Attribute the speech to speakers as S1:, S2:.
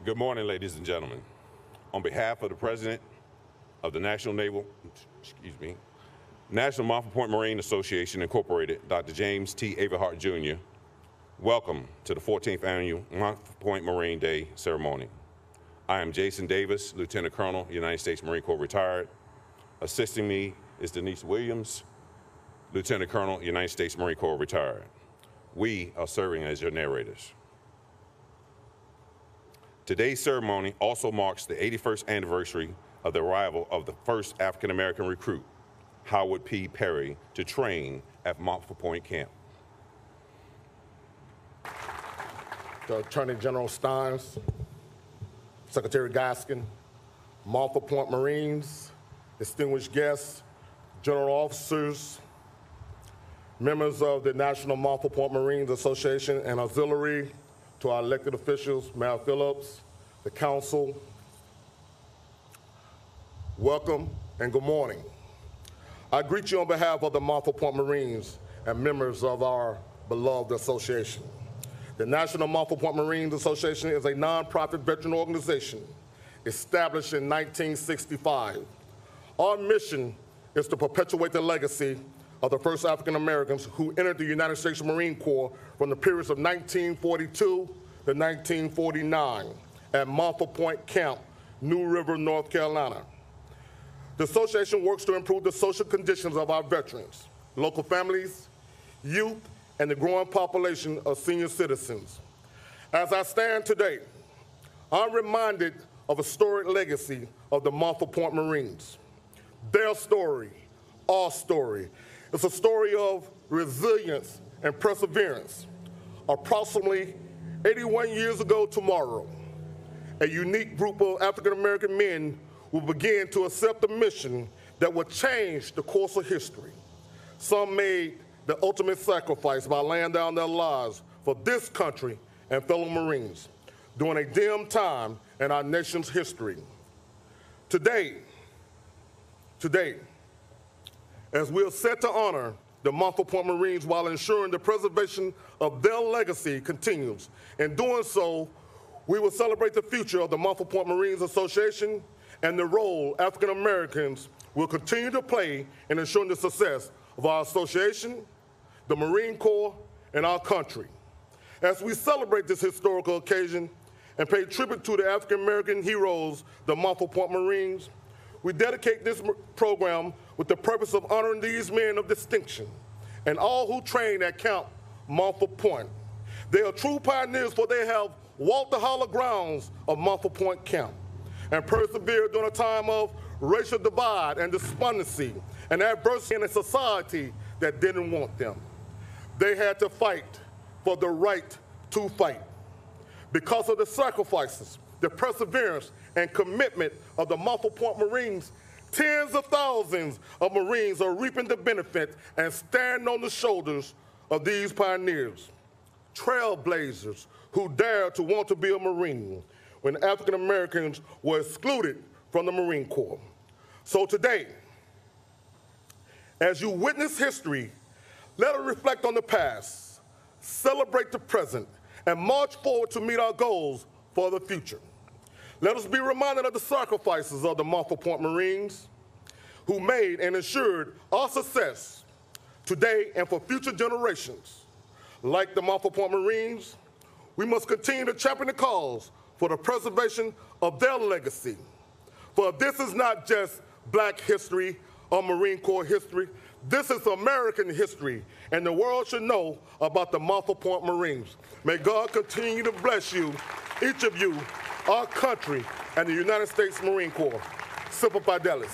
S1: Good morning, ladies and gentlemen. On behalf of the President of the National Montford Point Marine Association, Incorporated, Dr. James T. Averhart, Jr., welcome to the 14th Annual Montford Point Marine Day ceremony. I am Jason Davis, Lieutenant Colonel, United States Marine Corps retired. Assisting me is Denise Williams, Lieutenant Colonel, United States Marine Corps retired. We are serving as your narrators. Today's ceremony also marks the 81st anniversary of the arrival of the first African-American recruit, Howard P. Perry, to train at Montford Point Camp.
S2: The Attorney General Steins, Secretary Gaskin, Montford Point Marines, distinguished guests, general officers, members of the National Montford Point Marines Association and auxiliary, to our elected officials, Mayor Phillips, the council, welcome and good morning. I greet you on behalf of the Montford Point Marines and members of our beloved association. The National Montford Point Marines Association is a nonprofit veteran organization established in 1965. Our mission is to perpetuate the legacy of the first African Americans who entered the United States Marine Corps from the periods of 1942 to 1949 at Montford Point Camp, New River, North Carolina. The association works to improve the social conditions of our veterans, local families, youth, and the growing population of senior citizens. As I stand today, I'm reminded of a storied legacy of the Montford Point Marines. Their story, our story, it's a story of resilience and perseverance. Approximately 81 years ago tomorrow, a unique group of African-American men will begin to accept a mission that will change the course of history. Some made the ultimate sacrifice by laying down their lives for this country and fellow Marines during a dim time in our nation's history. Today, as we are set to honor the Montford Point Marines while ensuring the preservation of their legacy continues. In doing so, we will celebrate the future of the Montford Point Marines Association and the role African Americans will continue to play in ensuring the success of our association, the Marine Corps, and our country. As we celebrate this historical occasion and pay tribute to the African American heroes, the Montford Point Marines, we dedicate this program with the purpose of honoring these men of distinction and all who train at Camp Montford Point. They are true pioneers, for they have walked the hollow grounds of Montford Point Camp and persevered during a time of racial divide and despondency and adversity in a society that didn't want them. They had to fight for the right to fight. Because of the sacrifices, the perseverance, and commitment of the Montford Point Marines, tens of thousands of Marines are reaping the benefit and standing on the shoulders of these pioneers, trailblazers who dared to want to be a Marine when African Americans were excluded from the Marine Corps. So today, as you witness history, let us reflect on the past, celebrate the present, and march forward to meet our goals for the future. Let us be reminded of the sacrifices of the Montford Point Marines who made and ensured our success today and for future generations. Like the Montford Point Marines, we must continue to champion the cause for the preservation of their legacy. For this is not just Black history or Marine Corps history. This is American history, and the world should know about the Montford Point Marines. May God continue to bless you, each of you, our country, and the United States Marine Corps. Semper Fidelis.